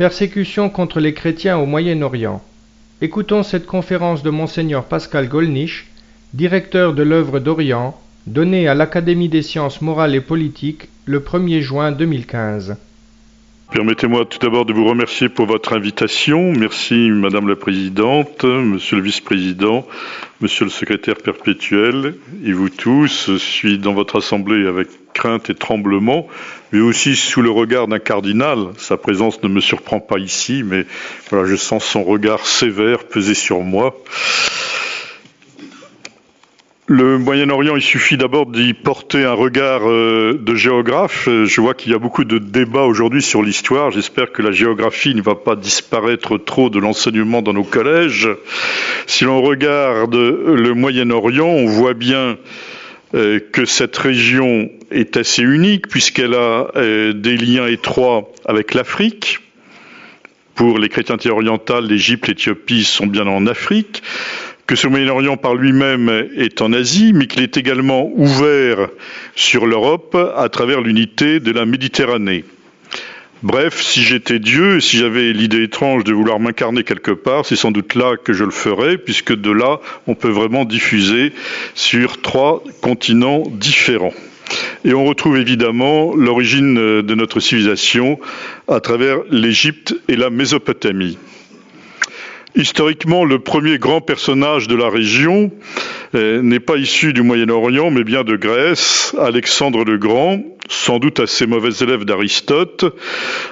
Persécution contre les chrétiens au Moyen-Orient. Écoutons cette conférence de Monseigneur Pascal Gollnisch, directeur de l'œuvre d'Orient, donnée à l'Académie des sciences morales et politiques le 1er juin 2015. Permettez-moi tout d'abord de vous remercier pour votre invitation. Merci Madame la Présidente, Monsieur le Vice-président, Monsieur le Secrétaire perpétuel et vous tous. Je suis dans votre assemblée avec crainte et tremblement, mais aussi sous le regard d'un cardinal. Sa présence ne me surprend pas ici, mais voilà, je sens son regard sévère peser sur moi. Le Moyen-Orient, il suffit d'abord d'y porter un regard de géographe. Je vois qu'il y a beaucoup de débats aujourd'hui sur l'histoire. J'espère que la géographie ne va pas disparaître trop de l'enseignement dans nos collèges. Si l'on regarde le Moyen-Orient, on voit bien que cette région est assez unique puisqu'elle a des liens étroits avec l'Afrique. Pour les chrétientés orientales, l'Égypte, l'Éthiopie sont bien en Afrique. Que ce Moyen-Orient par lui-même est en Asie, mais qu'il est également ouvert sur l'Europe à travers l'unité de la Méditerranée. Bref, si j'étais Dieu, si j'avais l'idée étrange de vouloir m'incarner quelque part, c'est sans doute là que je le ferais, puisque de là, on peut vraiment diffuser sur 3 continents différents. Et on retrouve évidemment l'origine de notre civilisation à travers l'Égypte et la Mésopotamie. Historiquement, le premier grand personnage de la région n'est pas issu du Moyen-Orient, mais bien de Grèce, Alexandre le Grand, sans doute assez mauvais élève d'Aristote.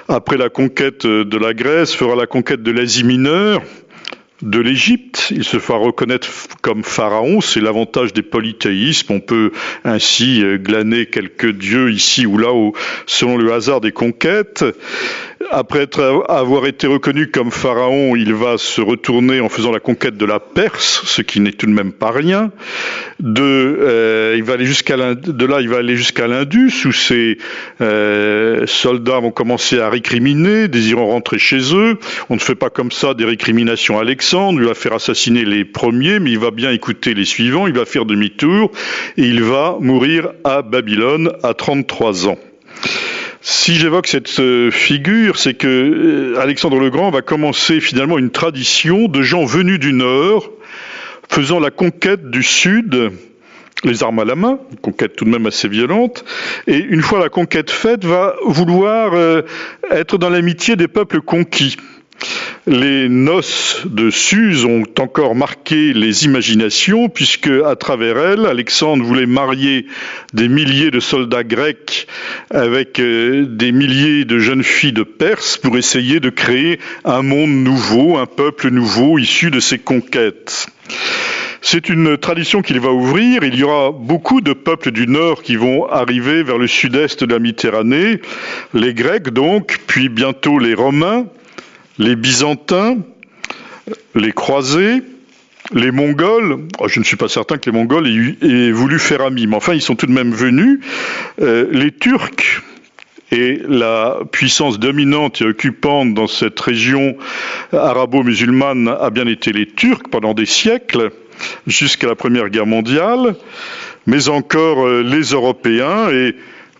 Après la conquête de la Grèce, fera la conquête de l'Asie mineure, de l'Égypte. Il se fera reconnaître comme pharaon, c'est l'avantage des polythéismes. On peut ainsi glaner quelques dieux ici ou là selon le hasard des conquêtes. Après avoir été reconnu comme pharaon, il va se retourner en faisant la conquête de la Perse, ce qui n'est tout de même pas rien. Il va aller jusqu'à l'Indus, où ses soldats vont commencer à récriminer, désirant rentrer chez eux. On ne fait pas comme ça des récriminations à Alexandre, il va faire assassiner les premiers, mais il va bien écouter les suivants, il va faire demi-tour, et il va mourir à Babylone à 33 ans. Si j'évoque cette figure, c'est que Alexandre le Grand va commencer finalement une tradition de gens venus du Nord, faisant la conquête du Sud, les armes à la main, une conquête tout de même assez violente, et une fois la conquête faite, va vouloir être dans l'amitié des peuples conquis. Les noces de Suse ont encore marqué les imaginations puisque, à travers elles, Alexandre voulait marier des milliers de soldats grecs avec des milliers de jeunes filles de Perse pour essayer de créer un monde nouveau, un peuple nouveau issu de ses conquêtes. C'est une tradition qu'il va ouvrir. Il y aura beaucoup de peuples du Nord qui vont arriver vers le sud-est de la Méditerranée, les Grecs donc, puis bientôt les Romains, les Byzantins, les Croisés, les Mongols. Je ne suis pas certain que les Mongols aient voulu faire ami, mais enfin ils sont tout de même venus. Les Turcs, et la puissance dominante et occupante dans cette région arabo-musulmane a bien été les Turcs pendant des siècles, jusqu'à la Première Guerre mondiale, mais encore les Européens et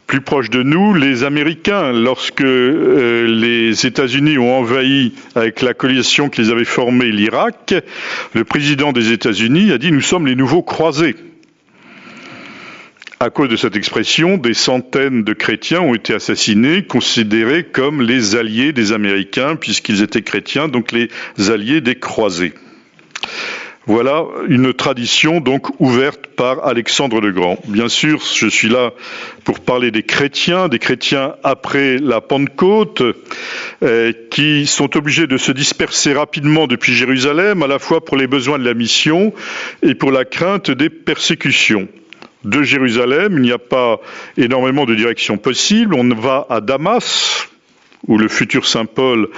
plus proche de nous, les Américains, lorsque les États-Unis ont envahi avec la coalition qu'ils avaient formée l'Irak, le président des États-Unis a dit « Nous sommes les nouveaux croisés ». À cause de cette expression, des centaines de chrétiens ont été assassinés, considérés comme les alliés des Américains, puisqu'ils étaient chrétiens, donc les alliés des croisés. Voilà une tradition donc ouverte par Alexandre le Grand. Bien sûr, je suis là pour parler des chrétiens après la Pentecôte, qui sont obligés de se disperser rapidement depuis Jérusalem, à la fois pour les besoins de la mission et pour la crainte des persécutions. De Jérusalem, il n'y a pas énormément de directions possibles. On va à Damas, où le futur Saint Paul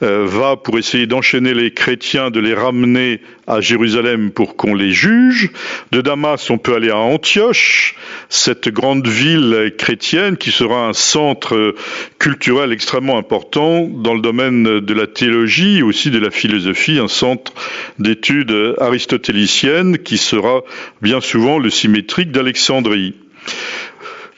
va pour essayer d'enchaîner les chrétiens, de les ramener à Jérusalem pour qu'on les juge. De Damas, on peut aller à Antioche, cette grande ville chrétienne qui sera un centre culturel extrêmement important dans le domaine de la théologie et aussi de la philosophie, un centre d'études aristotéliciennes qui sera bien souvent le symétrique d'Alexandrie.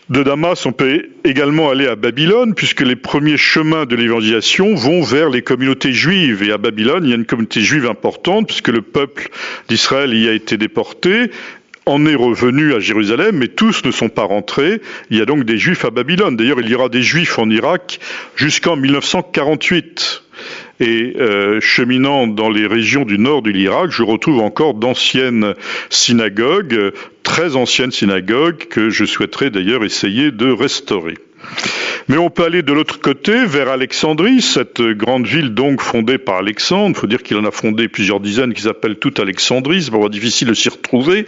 De Damas, on peut également aller à Babylone, puisque les premiers chemins de l'évangélisation vont vers les communautés juives. Et à Babylone, il y a une communauté juive importante, puisque le peuple d'Israël y a été déporté, en est revenu à Jérusalem, mais tous ne sont pas rentrés. Il y a donc des juifs à Babylone. D'ailleurs, il y aura des juifs en Irak jusqu'en 1948. Et cheminant dans les régions du nord de l'Irak, je retrouve encore d'anciennes synagogues, très anciennes synagogues, que je souhaiterais d'ailleurs essayer de restaurer. Mais on peut aller de l'autre côté, vers Alexandrie, cette grande ville donc fondée par Alexandre. Il faut dire qu'il en a fondé plusieurs dizaines qui s'appellent toutes Alexandrie, c'est pas difficile de s'y retrouver.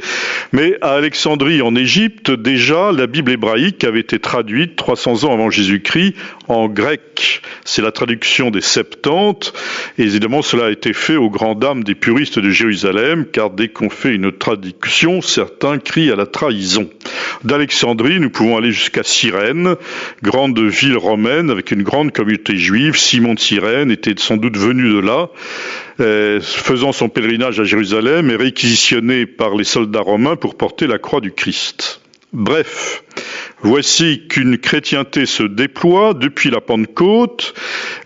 Mais à Alexandrie, en Égypte, déjà, la Bible hébraïque avait été traduite 300 ans avant Jésus-Christ en grec. C'est la traduction des Septante. Et évidemment, cela a été fait aux grandes dames des puristes de Jérusalem, car dès qu'on fait une traduction, certains crient à la trahison. D'Alexandrie, nous pouvons aller jusqu'à Cyrène, grande ville romaine avec une grande communauté juive. Simon de Cyrène était sans doute venu de là, faisant son pèlerinage à Jérusalem et réquisitionné par les soldats romains pour porter la croix du Christ. Bref, voici qu'une chrétienté se déploie depuis la Pentecôte,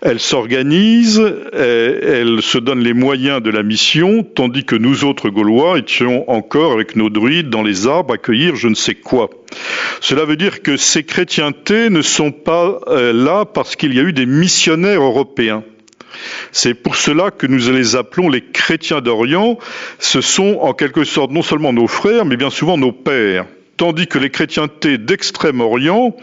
elle s'organise, elle se donne les moyens de la mission, tandis que nous autres Gaulois étions encore avec nos druides dans les arbres à cueillir je ne sais quoi. Cela veut dire que ces chrétientés ne sont pas là parce qu'il y a eu des missionnaires européens. C'est pour cela que nous les appelons les chrétiens d'Orient. Ce sont en quelque sorte non seulement nos frères, mais bien souvent nos pères. Tandis que les chrétientés d'Extrême-Orient,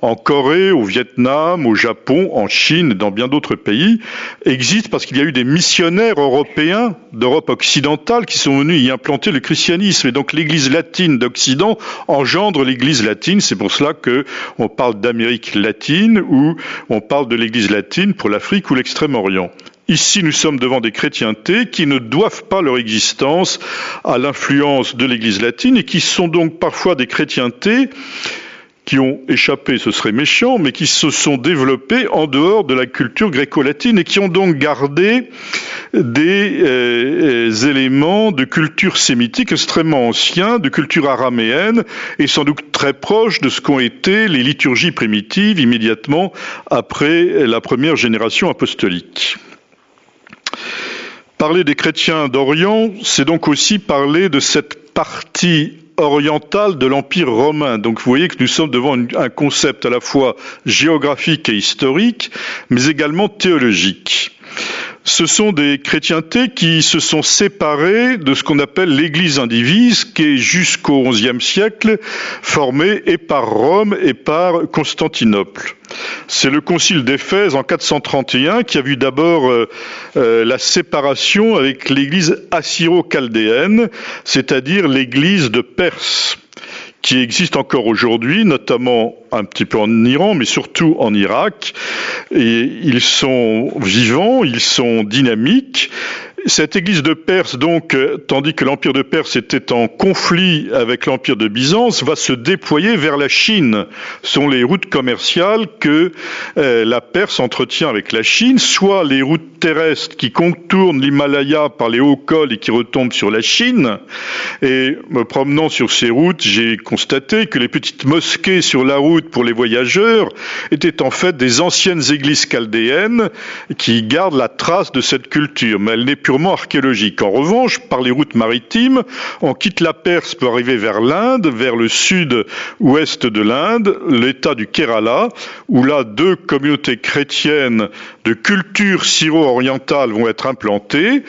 en Corée, au Vietnam, au Japon, en Chine et dans bien d'autres pays, existent parce qu'il y a eu des missionnaires européens d'Europe occidentale qui sont venus y implanter le christianisme. Et donc l'Église latine d'Occident engendre l'Église latine. C'est pour cela qu'on parle d'Amérique latine ou on parle de l'Église latine pour l'Afrique ou l'Extrême-Orient. Ici, nous sommes devant des chrétientés qui ne doivent pas leur existence à l'influence de l'Église latine et qui sont donc parfois des chrétientés qui ont échappé, ce serait méchant, mais qui se sont développées en dehors de la culture gréco-latine et qui ont donc gardé des éléments de culture sémitique extrêmement anciens, de culture araméenne et sans doute très proches de ce qu'ont été les liturgies primitives immédiatement après la première génération apostolique. Parler des chrétiens d'Orient, c'est donc aussi parler de cette partie orientale de l'Empire romain. Donc vous voyez que nous sommes devant un concept à la fois géographique et historique, mais également théologique. Ce sont des chrétientés qui se sont séparées de ce qu'on appelle l'Église indivise, qui est jusqu'au XIe siècle formée et par Rome et par Constantinople. C'est le concile d'Éphèse en 431 qui a vu d'abord la séparation avec l'Église assyro-chaldéenne, c'est-à-dire l'Église de Perse, qui existe encore aujourd'hui, notamment un petit peu en Iran, mais surtout en Irak. Et ils sont vivants, ils sont dynamiques. Cette église de Perse, donc, tandis que l'empire de Perse était en conflit avec l'empire de Byzance, va se déployer vers la Chine. Ce sont les routes commerciales que la Perse entretient avec la Chine, soit les routes terrestres qui contournent l'Himalaya par les hauts cols et qui retombent sur la Chine. Et me promenant sur ces routes, j'ai constaté que les petites mosquées sur la route pour les voyageurs étaient en fait des anciennes églises chaldéennes qui gardent la trace de cette culture, mais elle n'est purement archéologique. En revanche, par les routes maritimes, on quitte la Perse pour arriver vers l'Inde, vers le sud-ouest de l'Inde, l'état du Kerala, où là, deux communautés chrétiennes de culture syro-orientale vont être implantées,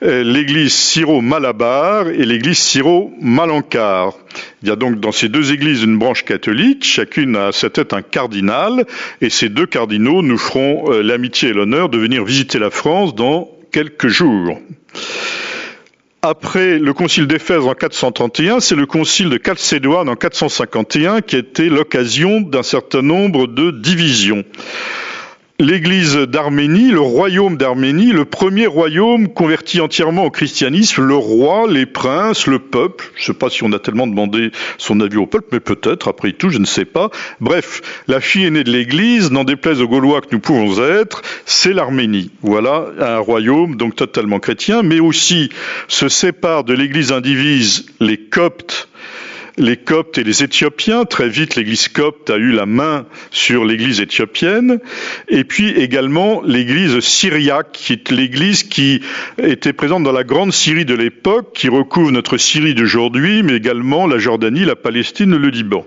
l'église syro-malabar et l'église syro-malankar. Il y a donc dans ces deux églises une branche catholique, chacune a à sa tête un cardinal, et ces deux cardinaux nous feront l'amitié et l'honneur de venir visiter la France dans quelques jours. Après le concile d'Éphèse en 431, c'est le concile de Chalcédoine en 451 qui a été l'occasion d'un certain nombre de divisions. L'Église d'Arménie, le royaume d'Arménie, le premier royaume converti entièrement au christianisme, le roi, les princes, le peuple, je ne sais pas si on a tellement demandé son avis au peuple, mais peut-être, après tout, je ne sais pas. Bref, la fille aînée de l'Église, n'en déplaise aux Gaulois que nous pouvons être, c'est l'Arménie. Voilà, un royaume donc totalement chrétien, mais aussi se séparent de l'Église indivise les Coptes, les Coptes et les Éthiopiens. Très vite, l'Église copte a eu la main sur l'Église éthiopienne. Et puis également l'Église syriaque, qui est l'Église qui était présente dans la grande Syrie de l'époque, qui recouvre notre Syrie d'aujourd'hui, mais également la Jordanie, la Palestine, le Liban.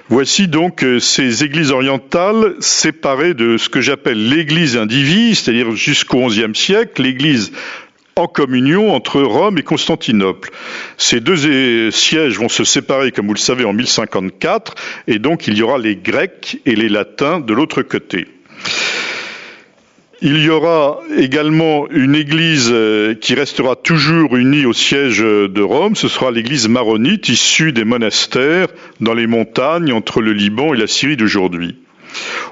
Voici donc ces églises orientales séparées de ce que j'appelle l'église indivise, c'est-à-dire jusqu'au XIe siècle, l'église en communion entre Rome et Constantinople. Ces deux sièges vont se séparer, comme vous le savez, en 1054, et donc il y aura les Grecs et les Latins de l'autre côté. Il y aura également une église qui restera toujours unie au siège de Rome, ce sera l'église maronite issue des monastères dans les montagnes entre le Liban et la Syrie d'aujourd'hui.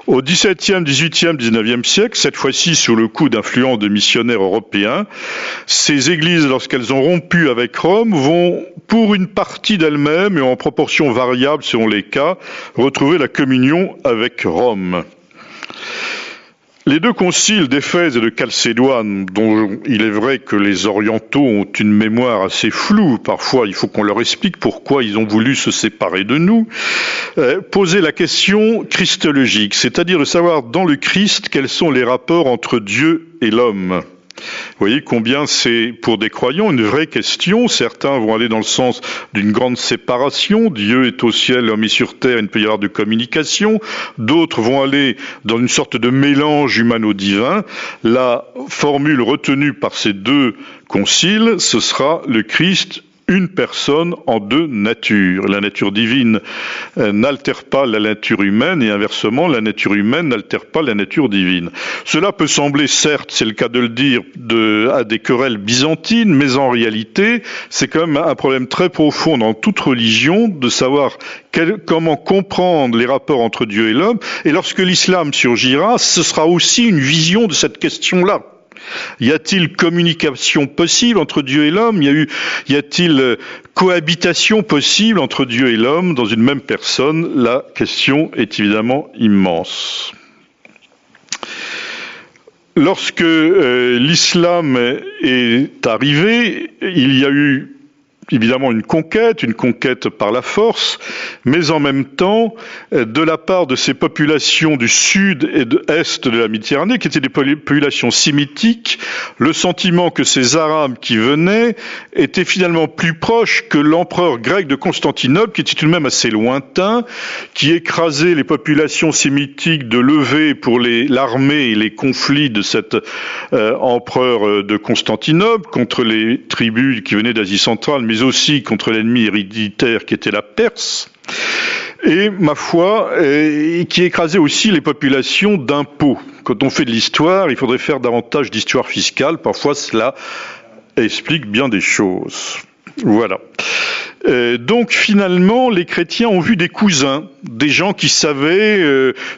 Au XVIIe, XVIIIe, XIXe siècle, cette fois-ci sous le coup d'influence de missionnaires européens, ces églises, lorsqu'elles ont rompu avec Rome, vont, pour une partie d'elles-mêmes et en proportion variable selon les cas, retrouver la communion avec Rome. Les deux conciles d'Éphèse et de Chalcédoine, dont il est vrai que les orientaux ont une mémoire assez floue, parfois il faut qu'on leur explique pourquoi ils ont voulu se séparer de nous, posaient la question christologique, c'est-à-dire de savoir dans le Christ quels sont les rapports entre Dieu et l'homme. Vous voyez combien c'est, pour des croyants, une vraie question. Certains vont aller dans le sens d'une grande séparation. Dieu est au ciel, l'homme est sur terre, il ne peut y avoir de communication. D'autres vont aller dans une sorte de mélange humano-divin. La formule retenue par ces deux conciles, ce sera le Christ, une personne en deux natures. La nature divine n'altère pas la nature humaine et inversement, la nature humaine n'altère pas la nature divine. Cela peut sembler, certes, c'est le cas de le dire, à des querelles byzantines, mais en réalité, c'est quand même un problème très profond dans toute religion de savoir comment comprendre les rapports entre Dieu et l'homme. Et lorsque l'islam surgira, ce sera aussi une vision de cette question-là. Y a-t-il communication possible entre Dieu et l'homme ? Y a-t-il cohabitation possible entre Dieu et l'homme dans une même personne ? La question est évidemment immense. Lorsque l'islam est arrivé, il y a eu évidemment une conquête par la force, mais en même temps, de la part de ces populations du sud et de l'est de la Méditerranée, qui étaient des populations sémitiques, le sentiment que ces Arabes qui venaient étaient finalement plus proches que l'empereur grec de Constantinople, qui était tout de même assez lointain, qui écrasait les populations sémitiques de lever pour l'armée et les conflits de cet empereur de Constantinople contre les tribus qui venaient d'Asie centrale, mais aussi contre l'ennemi héréditaire qui était la Perse, et, ma foi, qui écrasait aussi les populations d'impôts. Quand on fait de l'histoire, il faudrait faire davantage d'histoire fiscale, parfois cela explique bien des choses. Voilà. Donc finalement, les chrétiens ont vu des cousins, des gens qui savaient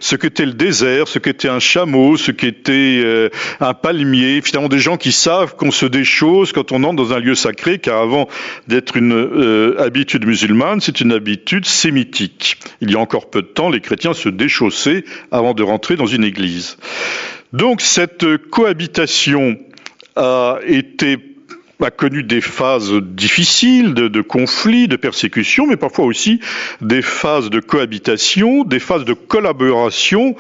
ce qu'était le désert, ce qu'était un chameau, ce qu'était un palmier, finalement des gens qui savent qu'on se déchausse quand on entre dans un lieu sacré, car avant d'être une habitude musulmane, c'est une habitude sémitique. Il y a encore peu de temps, les chrétiens se déchaussaient avant de rentrer dans une église. Donc cette cohabitation a connu des phases difficiles de conflits, de persécutions, mais parfois aussi des phases de cohabitation, des phases de collaboration.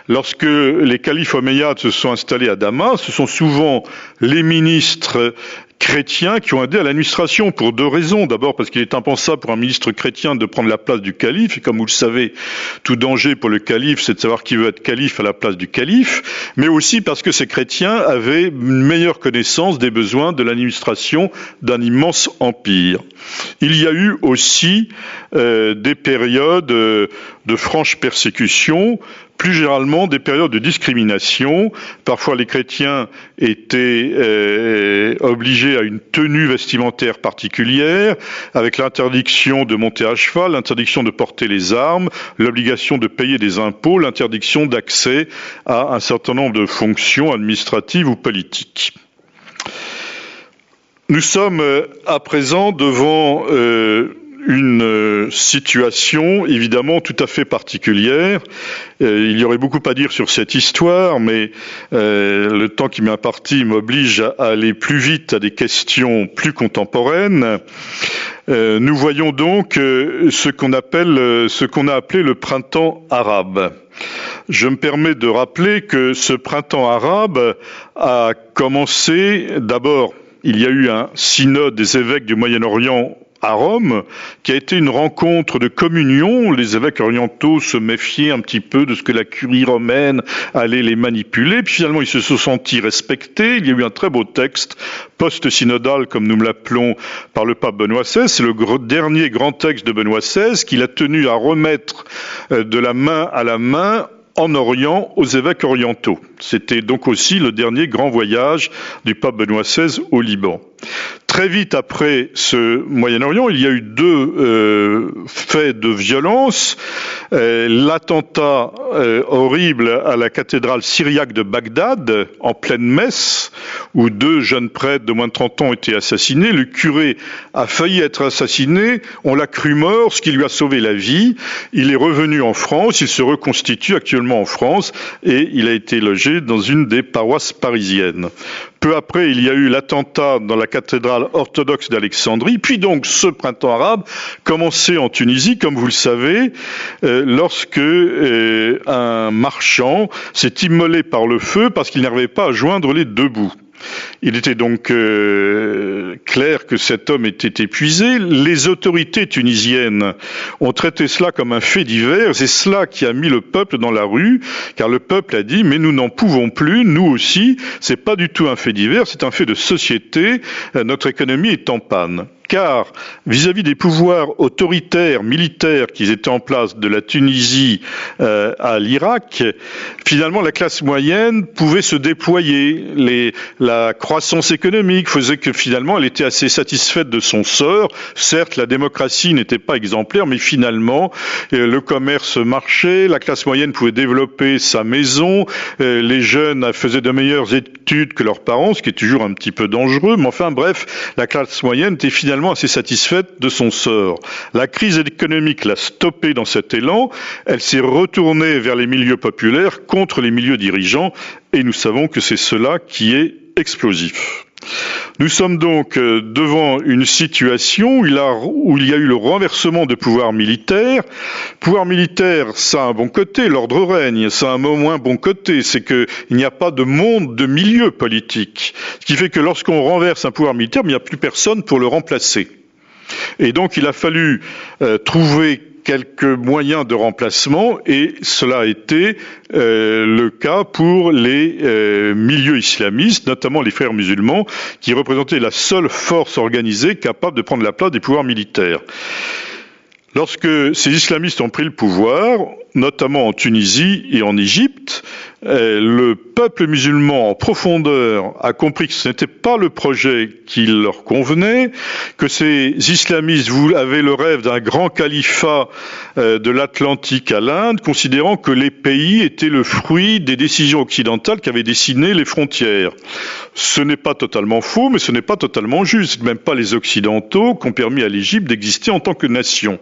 Lorsque les califes omeyyades se sont installés à Damas, ce sont souvent les ministres chrétiens qui ont aidé à l'administration pour deux raisons. D'abord parce qu'il est impensable pour un ministre chrétien de prendre la place du calife, et comme vous le savez, tout danger pour le calife, c'est de savoir qui veut être calife à la place du calife, mais aussi parce que ces chrétiens avaient une meilleure connaissance des besoins de l'administration d'un immense empire. Il y a eu aussi des périodes de franche persécution, plus généralement des périodes de discrimination. Parfois les chrétiens étaient obligés à une tenue vestimentaire particulière, avec l'interdiction de monter à cheval, l'interdiction de porter les armes, l'obligation de payer des impôts, l'interdiction d'accès à un certain nombre de fonctions administratives ou politiques. Nous sommes à présent devant une situation évidemment tout à fait particulière. Il y aurait beaucoup à dire sur cette histoire, mais le temps qui m'est imparti m'oblige à aller plus vite à des questions plus contemporaines. Nous voyons donc ce qu'on a appelé le printemps arabe. Je me permets de rappeler que ce printemps arabe a commencé, d'abord, il y a eu un synode des évêques du Moyen-Orient à Rome, qui a été une rencontre de communion. Les évêques orientaux se méfiaient un petit peu de ce que la curie romaine allait les manipuler. Puis finalement, ils se sont sentis respectés. Il y a eu un très beau texte post-synodal, comme nous l'appelons, par le pape Benoît XVI. C'est le dernier grand texte de Benoît XVI qu'il a tenu à remettre de la main à la main en Orient aux évêques orientaux. C'était donc aussi le dernier grand voyage du pape Benoît XVI au Liban. Très vite après ce Moyen-Orient, il y a eu deux faits de violence. L'attentat horrible à la cathédrale syriaque de Bagdad, en pleine messe, où deux jeunes prêtres de moins de 30 ans ont été assassinés. Le curé a failli être assassiné, on l'a cru mort, ce qui lui a sauvé la vie. Il est revenu en France, il se reconstitue actuellement en France et il a été logé dans une des paroisses parisiennes. Peu après, il y a eu l'attentat dans la cathédrale orthodoxe d'Alexandrie, puis donc ce printemps arabe commençait en Tunisie, comme vous le savez, lorsque un marchand s'est immolé par le feu parce qu'il n'arrivait pas à joindre les deux bouts. Il était donc clair que cet homme était épuisé. Les autorités tunisiennes ont traité cela comme un fait divers. C'est cela qui a mis le peuple dans la rue, car le peuple a dit « mais nous n'en pouvons plus, nous aussi, c'est pas du tout un fait divers, c'est un fait de société, notre économie est en panne ». Car vis-à-vis des pouvoirs autoritaires, militaires qui étaient en place de la Tunisie à l'Irak, finalement la classe moyenne pouvait se déployer. La croissance économique faisait que finalement elle était assez satisfaite de son sort. Certes, la démocratie n'était pas exemplaire, mais finalement le commerce marchait, la classe moyenne pouvait développer sa maison, les jeunes faisaient de meilleures études que leurs parents, ce qui est toujours un petit peu dangereux, mais enfin bref, la classe moyenne était finalement assez satisfaite de son sort. La crise économique l'a stoppée dans cet élan, elle s'est retournée vers les milieux populaires contre les milieux dirigeants, et nous savons que c'est cela qui est explosif. Nous sommes donc devant une situation où il y a eu le renversement de pouvoir militaire. Pouvoir militaire, ça a un bon côté, l'ordre règne, ça a un moins bon côté, c'est qu'il n'y a pas de monde, de milieu politique. Ce qui fait que lorsqu'on renverse un pouvoir militaire, il n'y a plus personne pour le remplacer. Et donc il a fallu trouver quelques moyens de remplacement, et cela a été le cas pour les milieux islamistes, notamment les frères musulmans, qui représentaient la seule force organisée capable de prendre la place des pouvoirs militaires. Lorsque ces islamistes ont pris le pouvoir, notamment en Tunisie et en Égypte, le peuple musulman en profondeur a compris que ce n'était pas le projet qui leur convenait, que ces islamistes avaient le rêve d'un grand califat de l'Atlantique à l'Inde, considérant que les pays étaient le fruit des décisions occidentales qui avaient dessiné les frontières. Ce n'est pas totalement faux, mais ce n'est pas totalement juste. Même pas les Occidentaux qui ont permis à l'Égypte d'exister en tant que nation.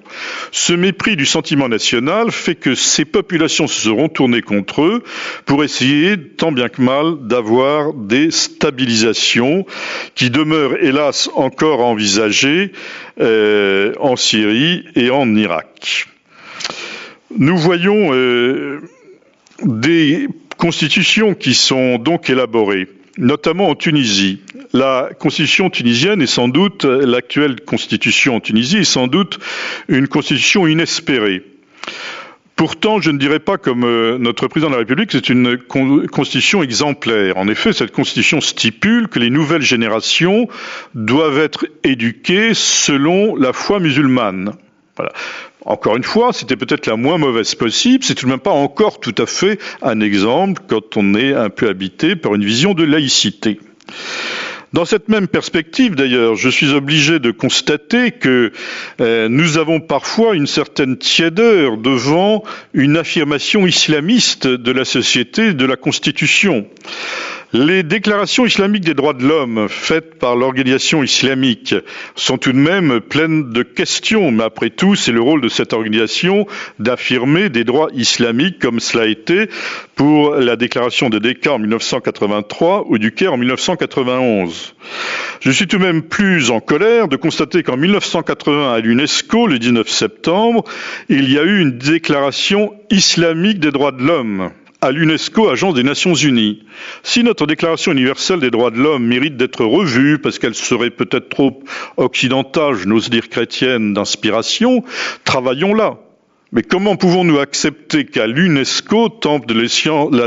Ce mépris du sentiment national fait que ces populations se seront tournées contre eux pour essayer, tant bien que mal, d'avoir des stabilisations qui demeurent, hélas, encore à envisager en Syrie et en Irak. Nous voyons des constitutions qui sont donc élaborées, notamment en Tunisie. La constitution tunisienne est sans doute, l'actuelle constitution en Tunisie est sans doute une constitution inespérée. Pourtant, je ne dirais pas comme notre président de la République, c'est une constitution exemplaire. En effet, cette constitution stipule que les nouvelles générations doivent être éduquées selon la foi musulmane. Voilà. Encore une fois, c'était peut-être la moins mauvaise possible, c'est tout de même pas encore tout à fait un exemple quand on est un peu habité par une vision de laïcité. Dans cette même perspective, d'ailleurs, je suis obligé de constater que nous avons parfois une certaine tiédeur devant une affirmation islamiste de la société, de la Constitution. Les déclarations islamiques des droits de l'homme faites par l'organisation islamique sont tout de même pleines de questions, mais après tout, c'est le rôle de cette organisation d'affirmer des droits islamiques comme cela a été pour la déclaration de Decca en 1983 ou du Caire en 1991. Je suis tout de même plus en colère de constater qu'en 1980 à l'UNESCO, le 19 septembre, il y a eu une déclaration islamique des droits de l'homme à l'UNESCO, agence des Nations Unies. Si notre déclaration universelle des droits de l'homme mérite d'être revue, parce qu'elle serait peut-être trop occidentale, je n'ose dire chrétienne, d'inspiration, travaillons-la. Mais comment pouvons-nous accepter qu'à l'UNESCO, temple de la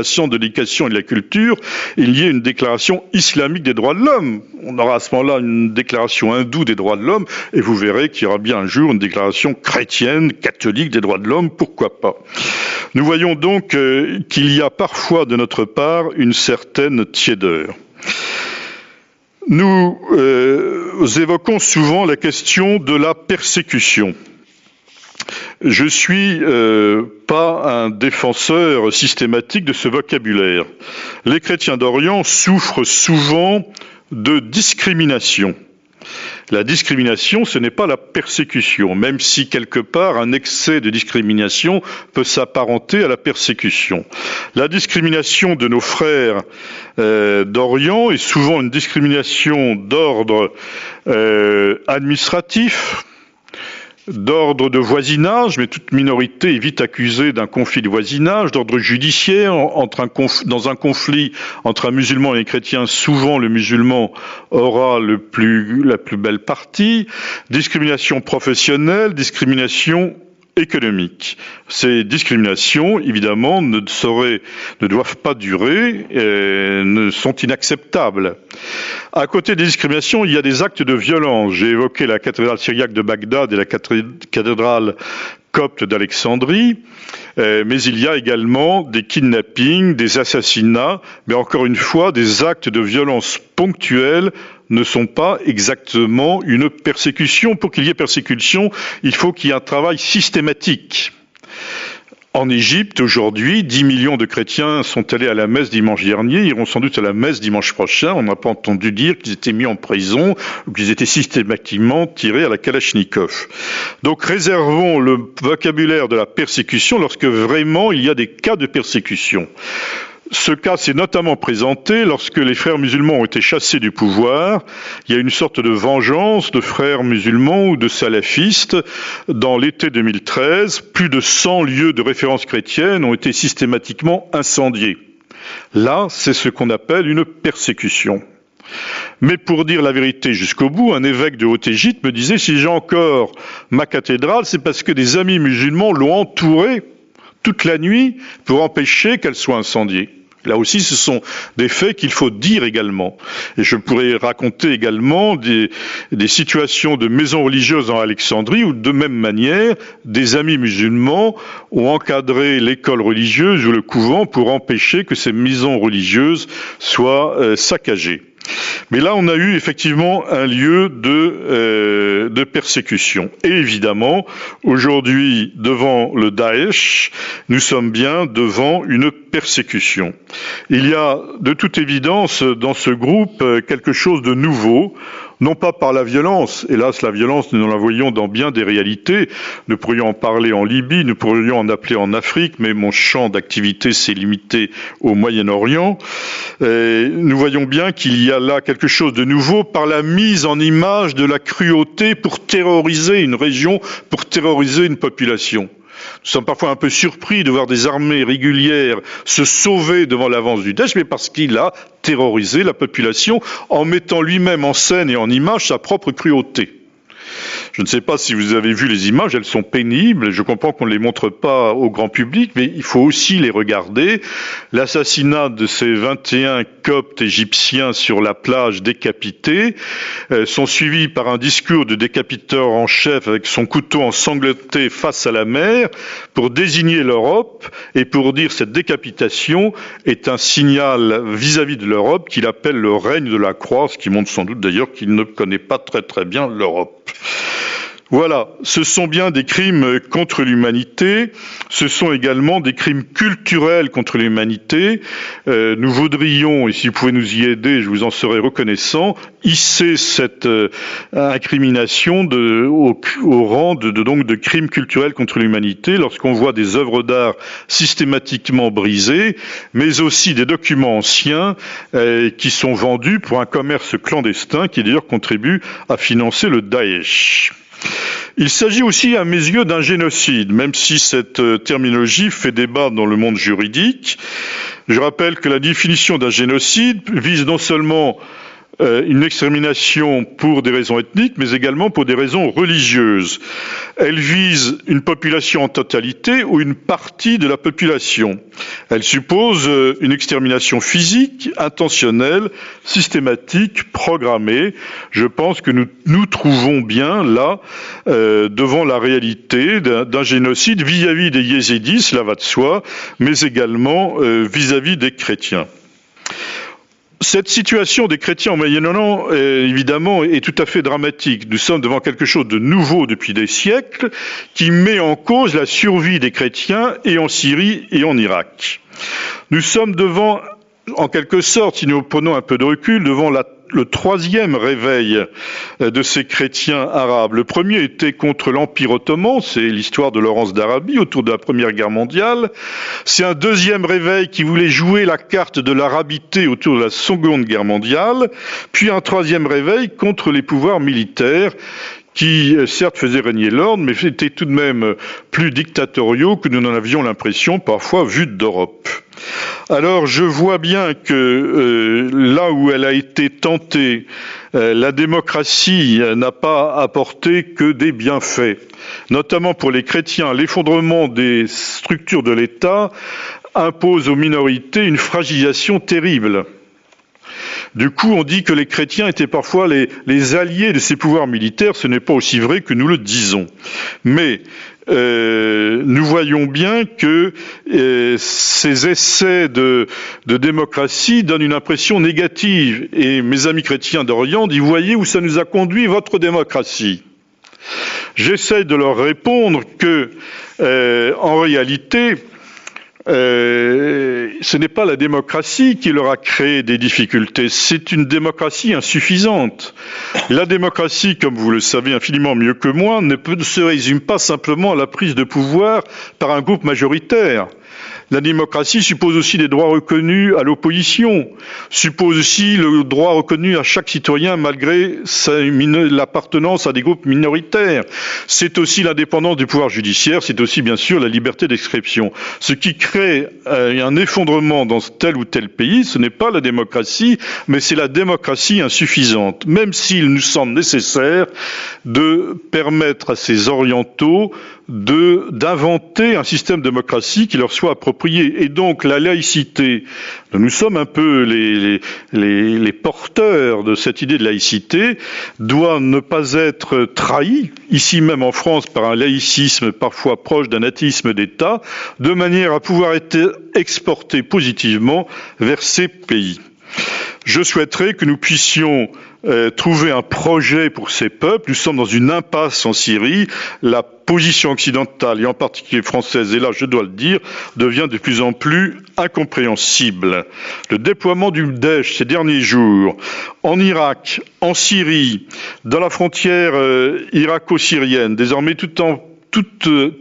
science, de l'éducation et de la culture, il y ait une déclaration islamique des droits de l'homme? On aura à ce moment-là une déclaration hindoue des droits de l'homme, et vous verrez qu'il y aura bien un jour une déclaration chrétienne, catholique des droits de l'homme, pourquoi pas? Nous voyons donc qu'il y a parfois de notre part une certaine tiédeur. Nous évoquons souvent la question de la persécution. Je suis pas un défenseur systématique de ce vocabulaire. Les chrétiens d'Orient souffrent souvent de discrimination. La discrimination, ce n'est pas la persécution, même si quelque part un excès de discrimination peut s'apparenter à la persécution. La discrimination de nos frères d'Orient est souvent une discrimination d'ordre administratif, d'ordre de voisinage, mais toute minorité est vite accusée d'un conflit de voisinage, d'ordre judiciaire, dans un conflit entre un musulman et un chrétien, souvent le musulman aura la plus belle partie, discrimination professionnelle, discrimination économique. Ces discriminations, évidemment, ne doivent pas durer, sont inacceptables. À côté des discriminations, il y a des actes de violence. J'ai évoqué la cathédrale syriaque de Bagdad et la cathédrale copte d'Alexandrie, mais il y a également des kidnappings, des assassinats, mais encore une fois, des actes de violence ponctuels ne sont pas exactement une persécution. Pour qu'il y ait persécution, il faut qu'il y ait un travail systématique. En Égypte, aujourd'hui, 10 millions de chrétiens sont allés à la messe dimanche dernier, iront sans doute à la messe dimanche prochain. On n'a pas entendu dire qu'ils étaient mis en prison ou qu'ils étaient systématiquement tirés à la Kalachnikov. Donc réservons le vocabulaire de la persécution lorsque vraiment il y a des cas de persécution. Ce cas s'est notamment présenté lorsque les frères musulmans ont été chassés du pouvoir. Il y a une sorte de vengeance de frères musulmans ou de salafistes. Dans l'été 2013, plus de 100 lieux de référence chrétienne ont été systématiquement incendiés. Là, c'est ce qu'on appelle une persécution. Mais pour dire la vérité jusqu'au bout, un évêque de Haute-Égypte me disait « Si j'ai encore ma cathédrale, c'est parce que des amis musulmans l'ont entourée toute la nuit pour empêcher qu'elle soit incendiée. » Là aussi, ce sont des faits qu'il faut dire également. Et je pourrais raconter également des situations de maisons religieuses en Alexandrie où, de même manière, des amis musulmans ont encadré l'école religieuse ou le couvent pour empêcher que ces maisons religieuses soient saccagées. Mais là, on a eu effectivement un lieu de persécution. Et évidemment, aujourd'hui, devant le Daesh, nous sommes bien devant une persécution. Il y a de toute évidence dans ce groupe quelque chose de nouveau, non pas par la violence, hélas la violence nous la voyons dans bien des réalités, nous pourrions en parler en Libye, nous pourrions en appeler en Afrique, mais mon champ d'activité s'est limité au Moyen-Orient. Nous voyons bien qu'il y a là quelque chose de nouveau par la mise en image de la cruauté pour terroriser une région, pour terroriser une population. Nous sommes parfois un peu surpris de voir des armées régulières se sauver devant l'avance du Daesh, mais parce qu'il a terrorisé la population en mettant lui-même en scène et en image sa propre cruauté. Je ne sais pas si vous avez vu les images, elles sont pénibles, je comprends qu'on ne les montre pas au grand public, mais il faut aussi les regarder. L'assassinat de ces 21 coptes égyptiens sur la plage décapités sont suivis par un discours de décapiteur en chef avec son couteau ensanglanté face à la mer pour désigner l'Europe et pour dire cette décapitation est un signal vis-à-vis de l'Europe qu'il appelle le règne de la croix, ce qui montre sans doute d'ailleurs qu'il ne connaît pas très très bien l'Europe. Voilà, ce sont bien des crimes contre l'humanité, ce sont également des crimes culturels contre l'humanité. Nous voudrions, et si vous pouvez nous y aider, je vous en serai reconnaissant, hisser cette incrimination au rang de crimes culturels contre l'humanité lorsqu'on voit des œuvres d'art systématiquement brisées, mais aussi des documents anciens qui sont vendus pour un commerce clandestin qui d'ailleurs contribue à financer le Daesh. Il s'agit aussi, à mes yeux, d'un génocide, même si cette terminologie fait débat dans le monde juridique. Je rappelle que la définition d'un génocide vise non seulement une extermination pour des raisons ethniques, mais également pour des raisons religieuses. Elle vise une population en totalité ou une partie de la population. Elle suppose une extermination physique, intentionnelle, systématique, programmée. Je pense que nous trouvons bien là, devant la réalité d'un génocide vis-à-vis des yézidis, cela va de soi, mais également vis-à-vis des chrétiens. Cette situation des chrétiens au Moyen-Orient, évidemment, est tout à fait dramatique. Nous sommes devant quelque chose de nouveau depuis des siècles qui met en cause la survie des chrétiens et en Syrie et en Irak. Nous sommes devant, en quelque sorte, si nous prenons un peu de recul, devant le troisième réveil de ces chrétiens arabes. Le premier était contre l'Empire ottoman, c'est l'histoire de Laurence d'Arabie autour de la Première Guerre mondiale. C'est un deuxième réveil qui voulait jouer la carte de l'arabité autour de la Seconde Guerre mondiale, puis un troisième réveil contre les pouvoirs militaires qui, certes, faisaient régner l'ordre, mais étaient tout de même plus dictatoriaux que nous n'en avions l'impression, parfois, vu d'Europe. Alors, je vois bien que là où elle a été tentée, la démocratie n'a pas apporté que des bienfaits. Notamment pour les chrétiens, l'effondrement des structures de l'État impose aux minorités une fragilisation terrible. Du coup, on dit que les chrétiens étaient parfois les alliés de ces pouvoirs militaires. Ce n'est pas aussi vrai que nous le disons. Mais nous voyons bien que ces essais de démocratie donnent une impression négative. Et mes amis chrétiens d'Orient disent, voyez où ça nous a conduit votre démocratie. J'essaie de leur répondre que, en réalité, ce n'est pas la démocratie qui leur a créé des difficultés, c'est une démocratie insuffisante. La démocratie, comme vous le savez infiniment mieux que moi, ne se résume pas simplement à la prise de pouvoir par un groupe majoritaire. La démocratie suppose aussi des droits reconnus à l'opposition, suppose aussi le droit reconnu à chaque citoyen malgré l'appartenance à des groupes minoritaires. C'est aussi l'indépendance du pouvoir judiciaire, c'est aussi bien sûr la liberté d'expression. Ce qui crée un effondrement dans tel ou tel pays, ce n'est pas la démocratie, mais c'est la démocratie insuffisante, même s'il nous semble nécessaire de permettre à ces orientaux d'inventer un système démocratique qui leur soit approprié. Et donc la laïcité, nous sommes un peu les porteurs de cette idée de laïcité, doit ne pas être trahie, ici même en France, par un laïcisme parfois proche d'un athéisme d'État, de manière à pouvoir être exportée positivement vers ces pays. Je souhaiterais que nous puissions trouver un projet pour ces peuples. Nous sommes dans une impasse en Syrie. La position occidentale, et en particulier française, et là je dois le dire, devient de plus en plus incompréhensible. Le déploiement du Daesh ces derniers jours, en Irak, en Syrie, dans la frontière irako-syrienne, désormais tout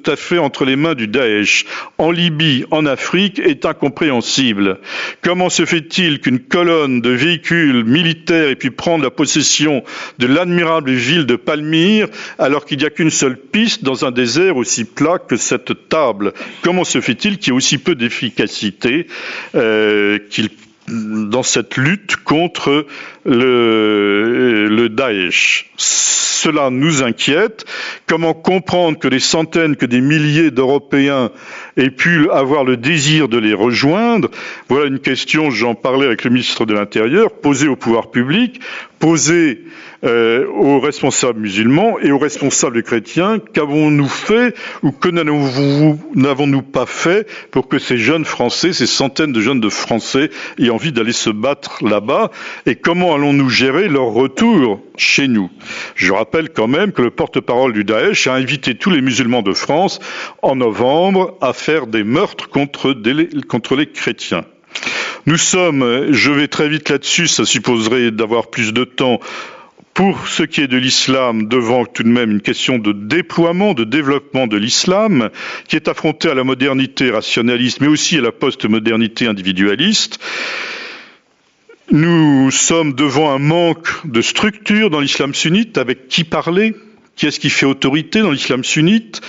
à fait entre les mains du Daesh, en Libye, en Afrique, est incompréhensible. Comment se fait-il qu'une colonne de véhicules militaires ait pu prendre la possession de l'admirable ville de Palmyre alors qu'il n'y a qu'une seule piste dans un désert aussi plat que cette table? Comment se fait-il qu'il y ait aussi peu d'efficacité dans cette lutte contre le Daesh? Cela nous inquiète. Comment comprendre que des centaines, que des milliers d'Européens aient pu avoir le désir de les rejoindre? Voilà une question, j'en parlais avec le ministre de l'Intérieur, posée au pouvoir public, posée aux responsables musulmans et aux responsables chrétiens. Qu'avons-nous fait ou que n'avons-nous pas fait pour que ces jeunes Français, ces centaines de jeunes de Français aient envie d'aller se battre là-bas, et comment allons-nous gérer leur retour chez nous? Je rappelle quand même que le porte-parole du Daesh a invité tous les musulmans de France en novembre à faire des meurtres contre les chrétiens. Nous sommes, je vais très vite là-dessus, ça supposerait d'avoir plus de temps. Pour ce qui est de l'islam, devant tout de même une question de déploiement, de développement de l'islam, qui est affrontée à la modernité rationaliste, mais aussi à la post-modernité individualiste. Nous sommes devant un manque de structure dans l'islam sunnite, avec qui parler? Qui est-ce qui fait autorité dans l'islam sunnite?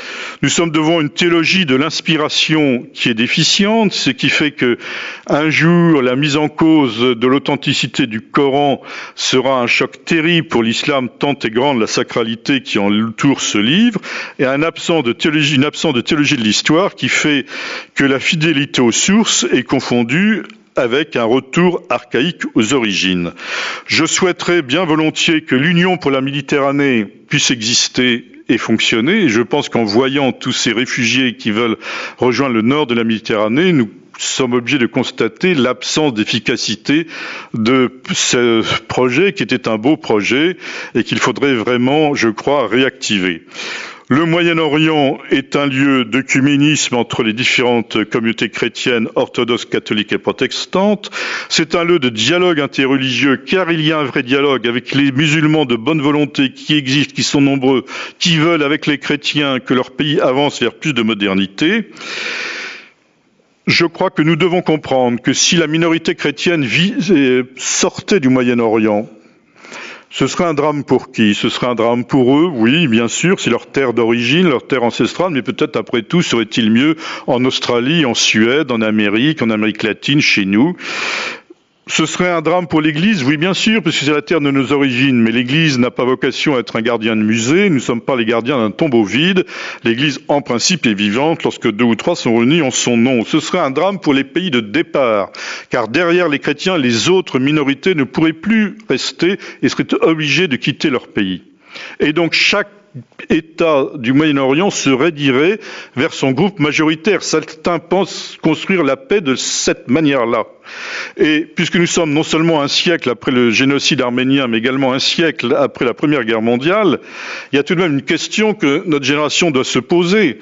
Nous sommes devant une théologie de l'inspiration qui est déficiente, ce qui fait que un jour la mise en cause de l'authenticité du Coran sera un choc terrible pour l'islam, tant est grande la sacralité qui entoure ce livre, et une absence de théologie de l'histoire qui fait que la fidélité aux sources est confondue avec un retour archaïque aux origines. Je souhaiterais bien volontiers que l'Union pour la Méditerranée puisse exister et fonctionner, et je pense qu'en voyant tous ces réfugiés qui veulent rejoindre le nord de la Méditerranée, nous sommes obligés de constater l'absence d'efficacité de ce projet qui était un beau projet et qu'il faudrait vraiment, je crois, réactiver. Le Moyen-Orient est un lieu d'œcuménisme entre les différentes communautés chrétiennes, orthodoxes, catholiques et protestantes. C'est un lieu de dialogue interreligieux, car il y a un vrai dialogue avec les musulmans de bonne volonté qui existent, qui sont nombreux, qui veulent avec les chrétiens que leur pays avance vers plus de modernité. Je crois que nous devons comprendre que si la minorité chrétienne sortait du Moyen-Orient, ce serait un drame pour qui? Ce serait un drame pour eux, oui, bien sûr, c'est leur terre d'origine, leur terre ancestrale, mais peut-être après tout serait-il mieux en Australie, en Suède, en Amérique latine, chez nous. Ce serait un drame pour l'Église, oui bien sûr, parce que c'est la terre de nos origines, mais l'Église n'a pas vocation à être un gardien de musée, nous ne sommes pas les gardiens d'un tombeau vide, l'Église en principe est vivante lorsque 2 ou 3 sont réunis en son nom. Ce serait un drame pour les pays de départ, car derrière les chrétiens, les autres minorités ne pourraient plus rester et seraient obligés de quitter leur pays. Et donc chaque État du Moyen-Orient se raidirait vers son groupe majoritaire. Certains pensent construire la paix de cette manière-là. Et puisque nous sommes non seulement un siècle après le génocide arménien, mais également un siècle après la Première Guerre mondiale, il y a tout de même une question que notre génération doit se poser.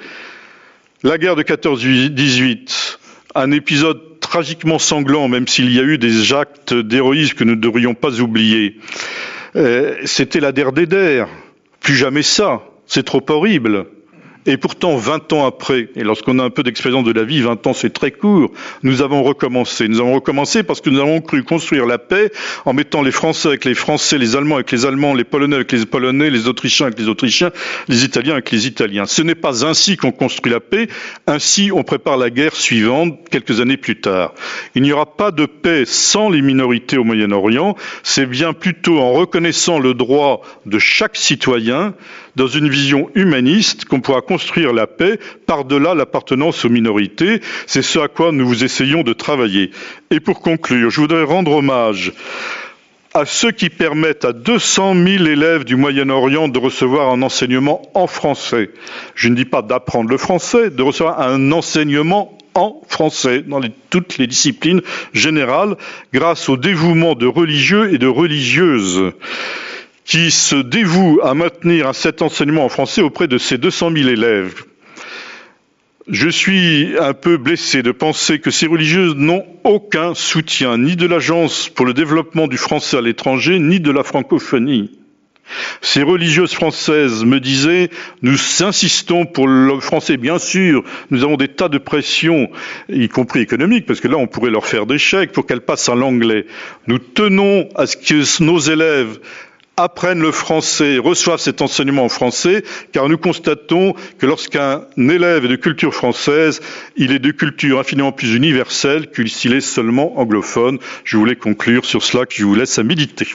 La guerre de 14-18, un épisode tragiquement sanglant, même s'il y a eu des actes d'héroïsme que nous ne devrions pas oublier. C'était la der des der. Plus jamais ça, c'est trop horrible. Et pourtant, 20 ans après, et lorsqu'on a un peu d'expérience de la vie, 20 ans c'est très court, nous avons recommencé. Nous avons recommencé parce que nous avons cru construire la paix en mettant les Français avec les Français, les Allemands avec les Allemands, les Polonais avec les Polonais, les Autrichiens avec les Autrichiens, les Italiens avec les Italiens. Ce n'est pas ainsi qu'on construit la paix, ainsi on prépare la guerre suivante quelques années plus tard. Il n'y aura pas de paix sans les minorités au Moyen-Orient, c'est bien plutôt en reconnaissant le droit de chaque citoyen dans une vision humaniste qu'on pourra construire la paix par-delà l'appartenance aux minorités. C'est ce à quoi nous essayons de travailler. Et pour conclure, je voudrais rendre hommage à ceux qui permettent à 200 000 élèves du Moyen-Orient de recevoir un enseignement en français. Je ne dis pas d'apprendre le français, de recevoir un enseignement en français, dans toutes les disciplines générales, grâce au dévouement de religieux et de religieuses qui se dévouent à maintenir cet enseignement en français auprès de ces 200 000 élèves. Je suis un peu blessé de penser que ces religieuses n'ont aucun soutien, ni de l'Agence pour le développement du français à l'étranger, ni de la francophonie. Ces religieuses françaises me disaient, nous insistons pour le français, bien sûr, nous avons des tas de pressions, y compris économiques, parce que là on pourrait leur faire des chèques pour qu'elles passent à l'anglais. Nous tenons à ce que nos élèves apprennent le français, reçoivent cet enseignement en français, car nous constatons que lorsqu'un élève est de culture française, il est de culture infiniment plus universelle que s'il est seulement anglophone. Je voulais conclure sur cela, que je vous laisse à méditer.